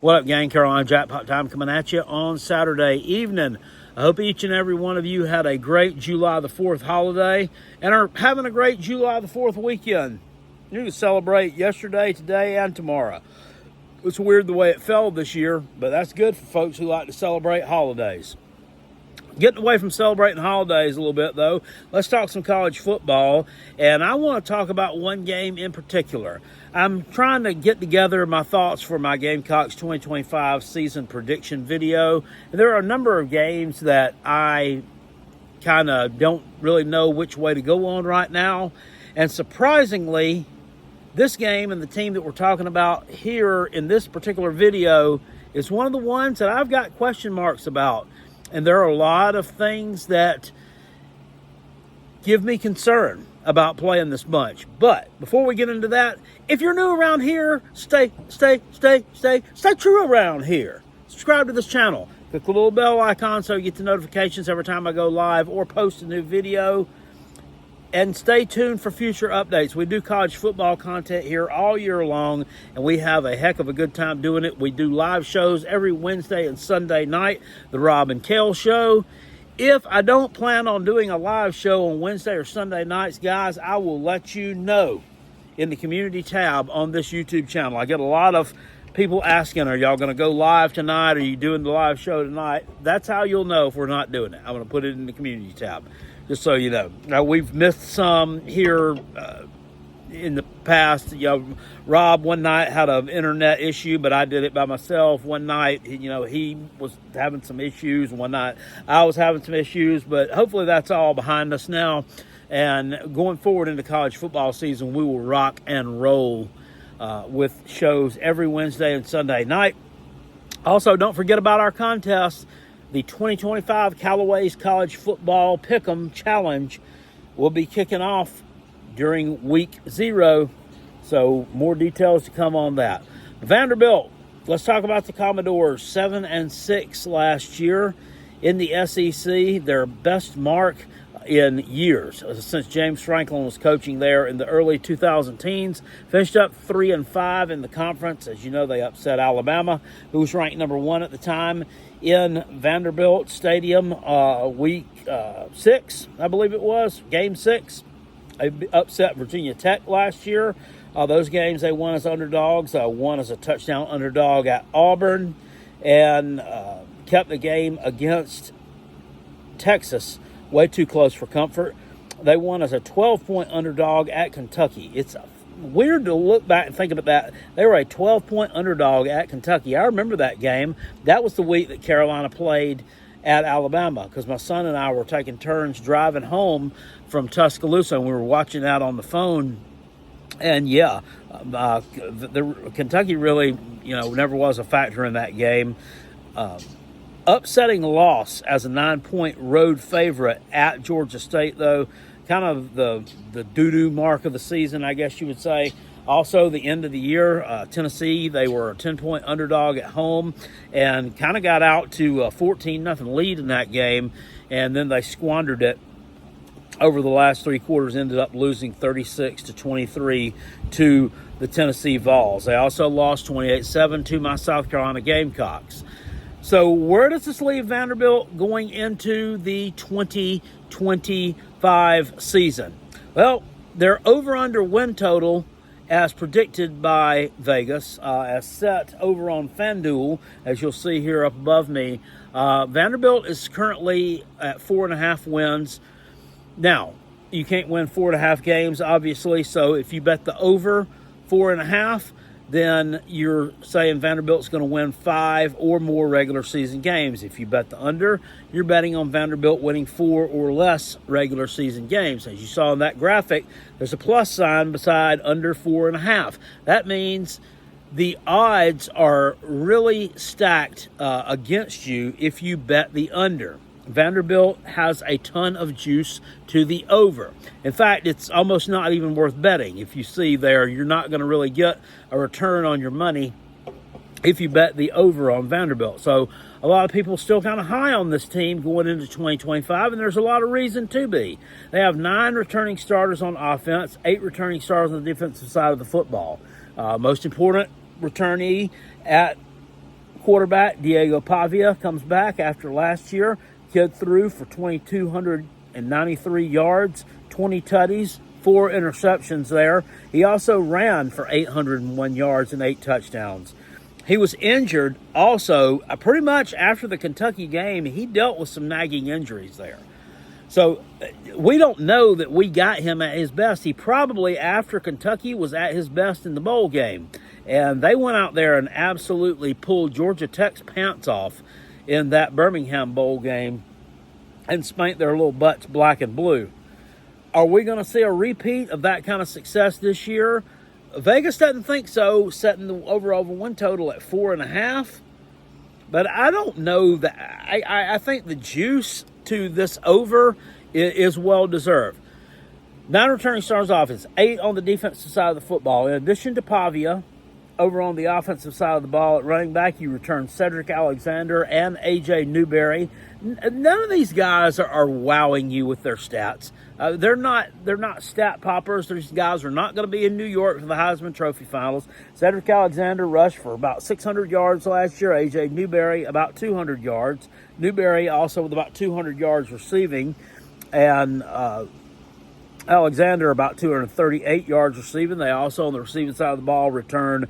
What up, gang? Carolina Jackpot time coming at you on Saturday evening. I hope each and every one of you had a great July the 4th holiday and are having a great July the 4th weekend. You can celebrate yesterday, today, and tomorrow. It's weird the way it fell this year, but that's good for folks who like to celebrate holidays. Getting away from celebrating holidays a little bit, though, let's talk some college football, and I want to talk about one game in particular. I'm trying to get together my thoughts for my Gamecocks 2025 season prediction video. There are a number of games that I kind of don't really know which way to go on right now, and surprisingly, this game and the team that we're talking about here in this particular video is one of the ones that I've got question marks about. And there are a lot of things that give me concern about playing this bunch. But before we get into that, if you're new around here, stay true around here. Subscribe to this channel. Click the little bell icon so you get the notifications every time I go live or post a new video. And stay tuned for future updates. We do college football content here all year long, and we have a heck of a good time doing it. We do live shows every Wednesday and Sunday night, the Rob and Kale Show. If I don't plan on doing a live show on Wednesday or Sunday nights, guys, I will let you know in the community tab on this YouTube channel. I get a lot of people asking, are y'all going to go live tonight? Are you doing the live show tonight? That's how you'll know if we're not doing it. I'm going to put it in the community tab, just so you know. Now, we've missed some here in the past. Rob one night had an internet issue, but I did it by myself. One night, he was having some issues. One night, I was having some issues, but hopefully that's all behind us now. And going forward into college football season, we will rock and roll with shows every Wednesday and Sunday night. Also, don't forget about our contest. The 2025 Callaway's College Football Pick'em Challenge will be kicking off during week 0. So more details to come on that. Vanderbilt, let's talk about the Commodores. 7-6 last year in the SEC. Their best mark in years since James Franklin was coaching there in the early 2010s. Finished up 3-5 in the conference. As you know, they upset Alabama, who was ranked number 1 at the time, in Vanderbilt Stadium week 6, I believe it was, game 6. They upset Virginia Tech last year. Those games they won as underdogs. Won as a touchdown underdog at Auburn, and kept the game against Texas way too close for comfort. They won as a 12-point underdog at Kentucky. It's weird to look back and think about that. They were a 12-point underdog at Kentucky. I remember that game. That was the week that Carolina played at Alabama, because my son and I were taking turns driving home from Tuscaloosa, and we were watching that on the phone. And Kentucky really, never was a factor in that game. Upsetting loss as a 9-point road favorite at Georgia State, though, kind of the doo-doo mark of the season, I guess you would say. Also, the end of the year, Tennessee, they were a 10-point underdog at home and kind of got out to a 14-0 lead in that game, and then they squandered it over the last 3 quarters, ended up losing 36-23 to the Tennessee Vols. They also lost 28-7 to my South Carolina Gamecocks. So where does this leave Vanderbilt going into the 2025 season? Well, their over-under win total, as predicted by Vegas, as set over on FanDuel, as you'll see here up above me, Vanderbilt is currently at 4.5 wins. Now, you can't win 4.5 games, obviously, so if you bet the over 4.5, then you're saying Vanderbilt's going to win 5 or more regular season games. If you bet the under, you're betting on Vanderbilt winning 4 or less regular season games. As you saw in that graphic, there's a plus sign beside under 4.5. That means the odds are really stacked against you if you bet the under. Vanderbilt has a ton of juice to the over. In fact, it's almost not even worth betting. If you see there, you're not going to really get a return on your money if you bet the over on Vanderbilt. So a lot of people still kind of high on this team going into 2025, and there's a lot of reason to be. They have 9 returning starters on offense, 8 returning starters on the defensive side of the football. Most important returnee at Quarterback Diego Pavia comes back after last year. Kid threw for 2,293 yards, 20 tutties, 4 interceptions there. He also ran for 801 yards and 8 touchdowns. He was injured also pretty much after the Kentucky game. He dealt with some nagging injuries there. So we don't know that we got him at his best. He probably, after Kentucky, was at his best in the bowl game. And they went out there and absolutely pulled Georgia Tech's pants off in that Birmingham bowl game and spanked their little butts black and blue. Are we going to see a repeat of that kind of success this year? Vegas doesn't think so, setting the overall win total at 4.5. But I don't know that. I think the juice to this over is well deserved. 9 returning stars offense, 8 on the defensive side of the football. In addition to Pavia, over on the offensive side of the ball at running back, you return Cedric Alexander and A.J. Newberry. None of these guys are wowing you with their stats. They're not stat poppers. These guys are not going to be in New York for the Heisman Trophy finals. Cedric Alexander rushed for about 600 yards last year. A.J. Newberry about 200 yards. Newberry also with about 200 yards receiving. And Alexander about 238 yards receiving. They also, on the receiving side of the ball, return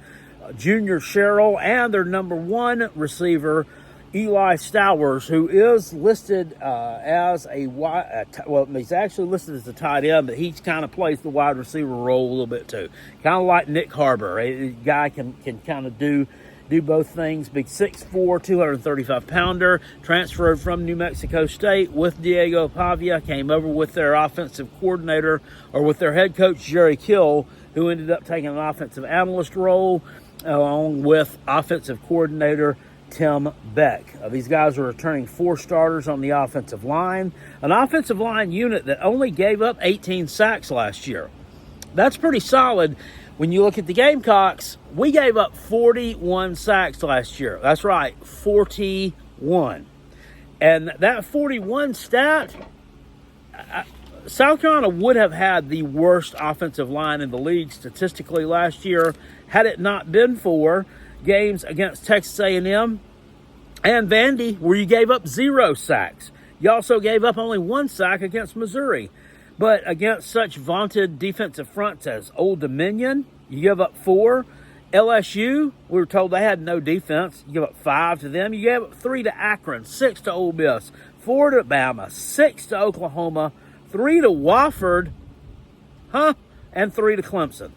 Junior Sherrill and their number 1 receiver, Eli Stowers, who is listed as he's actually listed as a tight end, but he kind of plays the wide receiver role a little bit too. Kind of like Nick Harbor. A guy can kind of do both things. Big 6'4", 235-pounder, transferred from New Mexico State with Diego Pavia, came over with their offensive coordinator, or with their head coach, Jerry Kill, who ended up taking an offensive analyst role, along with offensive coordinator Tim Beck. These guys are returning 4 starters on the offensive line, an offensive line unit that only gave up 18 sacks last year. That's pretty solid. When you look at the Gamecocks, we gave up 41 sacks last year. That's right, 41. And that 41 stat, South Carolina would have had the worst offensive line in the league statistically last year had it not been for games against Texas A&M and Vandy, where you gave up 0 sacks. You also gave up only 1 sack against Missouri. But against such vaunted defensive fronts as Old Dominion, you give up 4. LSU, we were told they had no defense. You give up 5 to them. You gave up 3 to Akron, 6 to Ole Miss, 4 to Bama, 6 to Oklahoma, 3 to Wofford, and 3 to Clemson.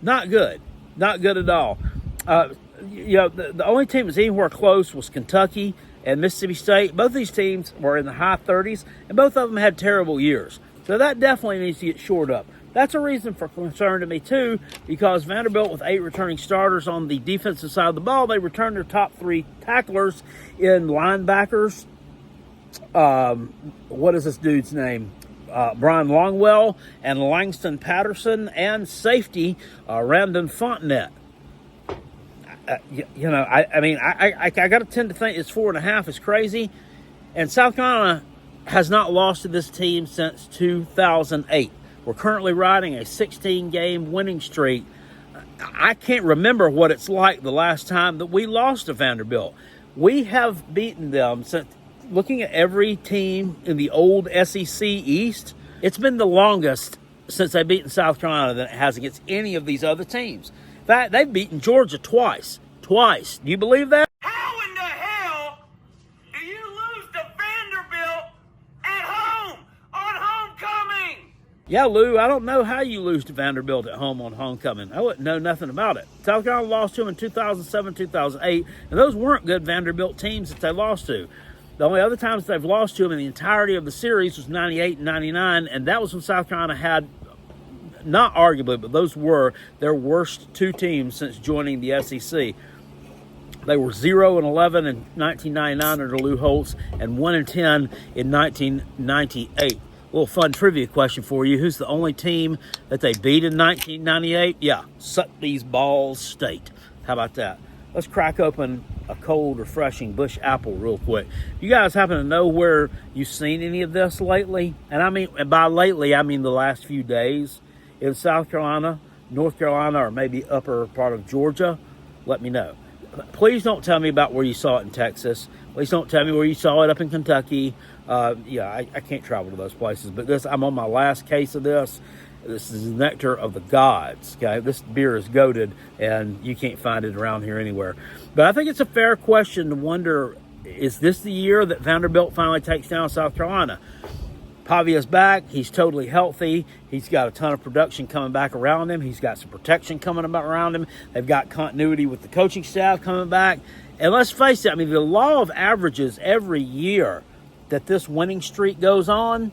Not good. Not good at all. The only team that's anywhere close was Kentucky and Mississippi State. Both these teams were in the high 30s, and both of them had terrible years. So that definitely needs to get shored up. That's a reason for concern to me, too, because Vanderbilt, with 8 returning starters on the defensive side of the ball, they returned their top 3 tacklers in linebackers. What is this dude's name? Brian Longwell and Langston Patterson, and safety Randon Fontenette. I got to tend to think it's 4.5 is crazy, and South Carolina has not lost to this team since 2008. We're currently riding a 16-game winning streak. I can't remember what it's like the last time that we lost to Vanderbilt. We have beaten them since. Looking at every team in the old SEC East, it's been the longest since they've beaten South Carolina than it has against any of these other teams. In fact, they've beaten Georgia twice. Twice. Do you believe that? How in the hell do you lose to Vanderbilt at home on homecoming? Yeah, Lou, I don't know how you lose to Vanderbilt at home on homecoming. I wouldn't know nothing about it. South Carolina lost to them in 2007, 2008, and those weren't good Vanderbilt teams that they lost to. The only other times they've lost to them in the entirety of the series was 98 and 99, and that was when South Carolina had, not arguably, but those were their worst 2 teams since joining the SEC. They were 0-11 in 1999 under Lou Holtz and 1-10 in 1998. A little fun trivia question for you. Who's the only team that they beat in 1998? Yeah, Suck These Balls State. How about that? Let's crack open a cold, refreshing Bush Apple real quick. You guys happen to know where you've seen any of this lately? And by lately, I mean the last few days. In South Carolina, North Carolina, or maybe upper part of Georgia? Let me know. Please don't tell me about where you saw it in Texas. Please don't tell me where you saw it up in Kentucky. I can't travel to those places. But I'm on my last case of this. This is the nectar of the gods. Okay, this beer is goated, and you can't find it around here anywhere. But I think it's a fair question to wonder: is this the year that Vanderbilt finally takes down South Carolina? Pavia's back. He's totally healthy. He's got a ton of production coming back around him. He's got some protection coming about around him. They've got continuity with the coaching staff coming back. And let's face it, I mean, the law of averages every year that this winning streak goes on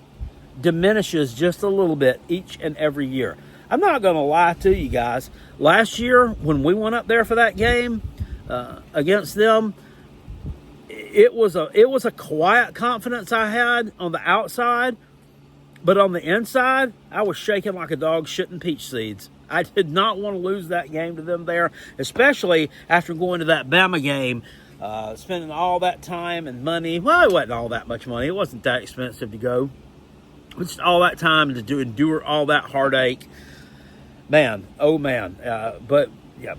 diminishes just a little bit each and every year. I'm not going to lie to you guys. Last year, when we went up there for that game against them, it was a quiet confidence I had on the outside, but on the inside, I was shaking like a dog shitting peach seeds. I did not want to lose that game to them there, especially after going to that Bama game, spending all that time and money. Well, it wasn't all that much money. It wasn't that expensive to go. Just all that time to endure all that heartache. Man, oh man. But yeah,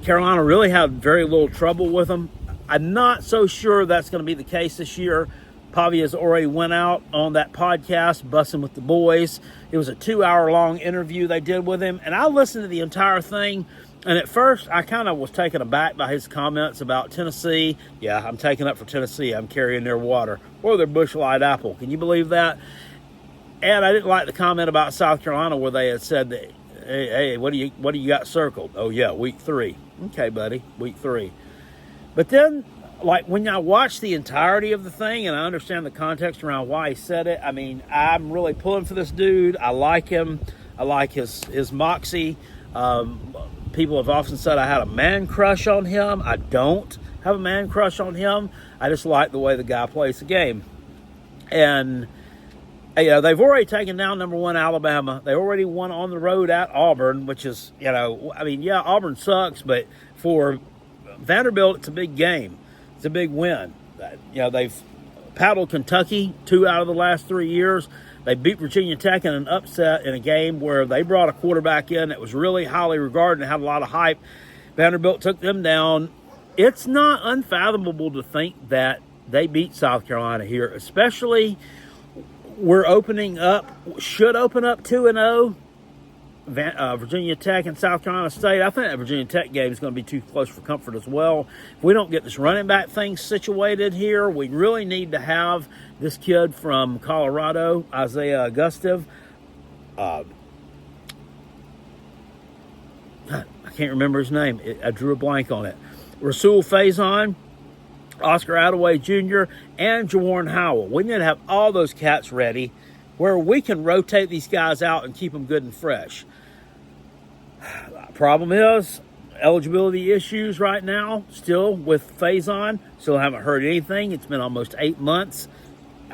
Carolina really had very little trouble with them. I'm not so sure that's going to be the case this year. Pavia's already went out on that podcast, Bussing with the Boys. It was a 2-hour-long interview they did with him, and I listened to the entire thing. And at first, I kind of was taken aback by his comments about Tennessee. Yeah, I'm taking up for Tennessee. I'm carrying their water or their Busch Light apple. Can you believe that? And I didn't like the comment about South Carolina where they had said that, hey, what do you got circled? Oh yeah, week 3. Okay, buddy, week 3. But then, like, when I watch the entirety of the thing and I understand the context around why he said it, I mean, I'm really pulling for this dude. I like him. I like his moxie. People have often said I had a man crush on him. I don't have a man crush on him. I just like the way the guy plays the game. And they've already taken down number 1 Alabama. They already won on the road at Auburn, which is, Auburn sucks, but for Vanderbilt, it's a big game. It's a big win. They've paddled Kentucky 2 out of the last 3 years. They beat Virginia Tech in an upset in a game where they brought a quarterback in that was really highly regarded and had a lot of hype. Vanderbilt took them down. It's not unfathomable to think that they beat South Carolina here, especially should open up 2-0. Virginia Tech and South Carolina State. I think that Virginia Tech game is going to be too close for comfort as well. If we don't get this running back thing situated here, we really need to have this kid from Colorado, Isaiah Augustive. I can't remember his name. I drew a blank on it. Rasul Faison, Oscar Attaway Jr., and Jawarn Howell. We need to have all those cats ready where we can rotate these guys out and keep them good and fresh. Problem is, eligibility issues right now, still with Faison. Still haven't heard anything. It's been almost 8 months.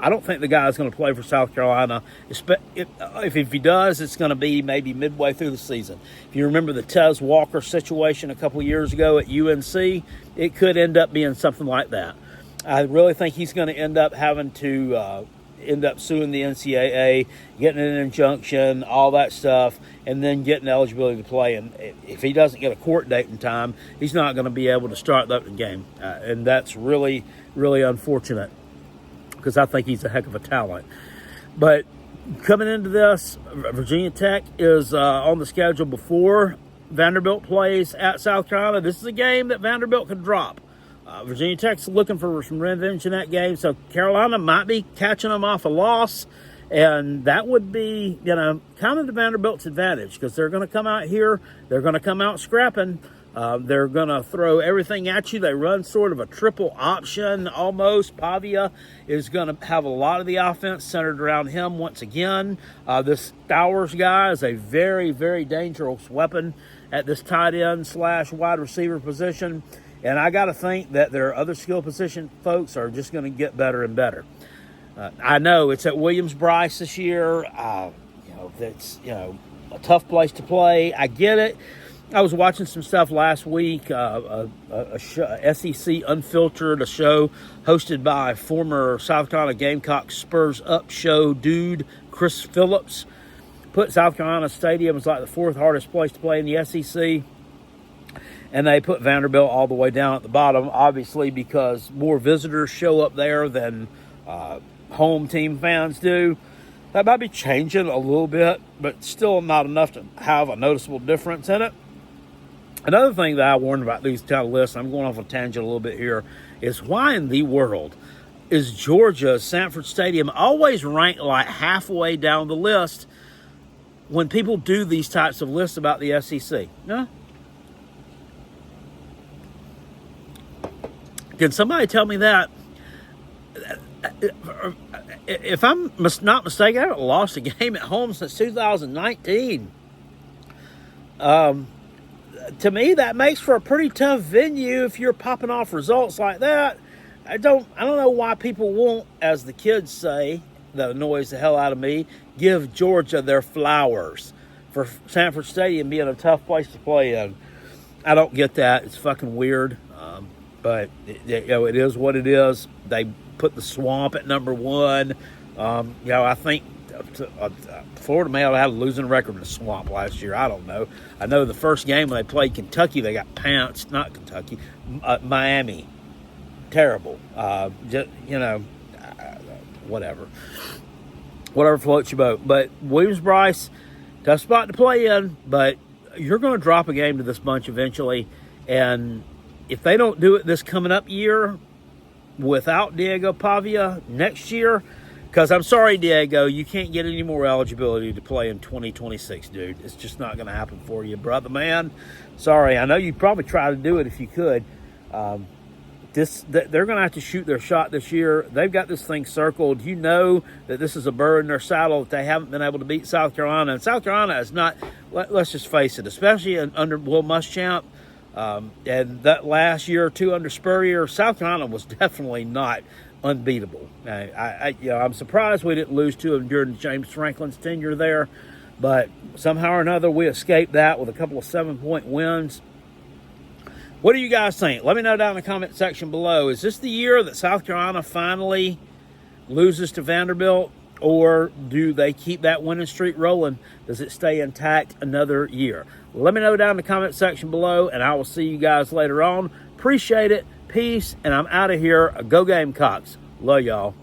I don't think the guy is going to play for South Carolina. If he does, it's going to be maybe midway through the season. If you remember the Tez Walker situation a couple years ago at UNC, it could end up being something like that. I really think he's going to end up having to end up suing the NCAA, getting an injunction, all that stuff, and then getting eligibility to play. And if he doesn't get a court date in time, he's not going to be able to start the game. And that's really, really unfortunate because I think he's a heck of a talent. But coming into this, Virginia Tech is on the schedule before Vanderbilt plays at South Carolina. This is a game that Vanderbilt could drop. Virginia Tech's looking for some revenge in that game, so Carolina might be catching them off a loss, and that would be, kind of to Vanderbilt's advantage because they're going to come out here, they're going to come out scrapping, they're going to throw everything at you. They run sort of a triple option almost. Pavia is going to have a lot of the offense centered around him once again. This Stowers guy is a very, very dangerous weapon at this tight end / wide receiver position. And I got to think that their other skill position folks are just going to get better and better. I know it's at Williams-Brice this year. That's a tough place to play. I get it. I was watching some stuff last week, a SEC Unfiltered, a show hosted by former South Carolina Gamecocks Spurs Up show dude Chris Phillips. Put South Carolina Stadium as like the 4th hardest place to play in the SEC. and they put Vanderbilt all the way down at the bottom, obviously because more visitors show up there than home team fans do. That might be changing a little bit, but still not enough to have a noticeable difference in it. Another thing that I warned about these kind of lists, I'm going off a tangent a little bit here, is why in the world is Georgia Sanford Stadium always ranked like halfway down the list when people do these types of lists about the SEC? No? Can somebody tell me that? If I'm not mistaken, I haven't lost a game at home since 2019. To me, that makes for a pretty tough venue if you're popping off results like that. I don't know why people won't, as the kids say, that annoys the hell out of me, give Georgia their flowers for Sanford Stadium being a tough place to play in. I don't get that. It's fucking weird. But it is what it is. They put the Swamp at number 1. I think Florida may have had a losing record in the Swamp last year. I don't know. I know the first game when they played Kentucky, they got pounced. Not Kentucky, Miami. Terrible. Whatever. Whatever floats your boat. But Williams-Brice, tough spot to play in, but you're going to drop a game to this bunch eventually. And if they don't do it this coming up year without Diego Pavia next year, because I'm sorry, Diego, you can't get any more eligibility to play in 2026, dude. It's just not going to happen for you, brother, man. Sorry. I know you'd probably try to do it if you could. They're going to have to shoot their shot this year. They've got this thing circled. You know that this is a bird in their saddle that they haven't been able to beat South Carolina. And South Carolina is not, let's just face it, especially under Will Muschamp, and that last year or two under Spurrier, South Carolina was definitely not unbeatable. I'm surprised we didn't lose to them during James Franklin's tenure there, but somehow or another we escaped that with a couple of 7-point wins. What do you guys think? Let me know down in the comment section below. Is this the year that South Carolina finally loses to Vanderbilt, or do they keep that winning streak rolling? Does it stay intact another year? Let me know down in the comment section below, and I will see you guys later on. Appreciate it. Peace, and I'm out of here. Go Gamecocks. Love y'all.